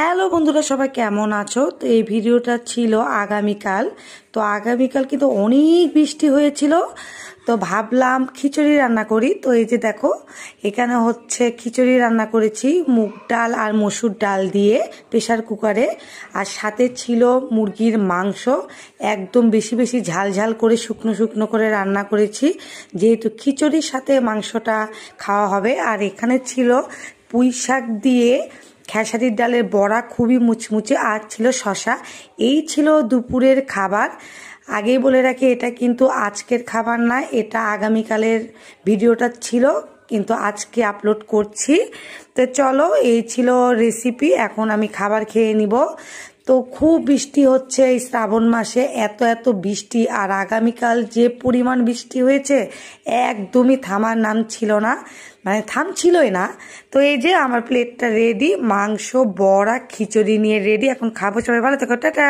Hello বন্ধুরা, সবাই কেমন আছো? তো এই ভিডিওটা ছিল আগামীকাল। তো আগামীকাল কিন্তু অনেক বৃষ্টি হয়েছিল, তো ভাবলাম খিচুড়ি রান্না করি। তো এই যে দেখো, এখানে হচ্ছে খিচুড়ি রান্না করেছি মুগ ডাল আর মসুর ডাল দিয়ে প্রেশার কুকারে। আর সাথে ছিল মুরগির মাংস, একদম বেশি বেশি ঝাল ঝাল করে শুকনো শুকনো করে রান্না করেছি, যেহেতু খিচুড়ির সাথে মাংসটা খাওয়া হবে। আর এখানে ছিল পুঁই শাক দিয়ে খেসারির ডালের বড়া, খুবই মুচমুচে, আর ছিল শশা। এই ছিল দুপুরের খাবার। আগেই বলে রাখি, এটা কিন্তু আজকের খাবার না, এটা আগামীকালের ভিডিওটা ছিল, কিন্তু আজকে আপলোড করছি। তো চলো, এই ছিল রেসিপি। এখন আমি খাবার খেয়ে নিব। তো খুব বৃষ্টি হচ্ছে এই শ্রাবণ মাসে, এত এত বৃষ্টি। আর আগামীকাল যে পরিমাণ বৃষ্টি হয়েছে, একদমই থামার নাম ছিল না, মানে থামছিলই না। তো এই যে আমার প্লেটটা রেডি, মাংস, বড়া, খিচুড়ি নিয়ে রেডি। এখন খাবো। সবাই ভালো থেকো, টাটা।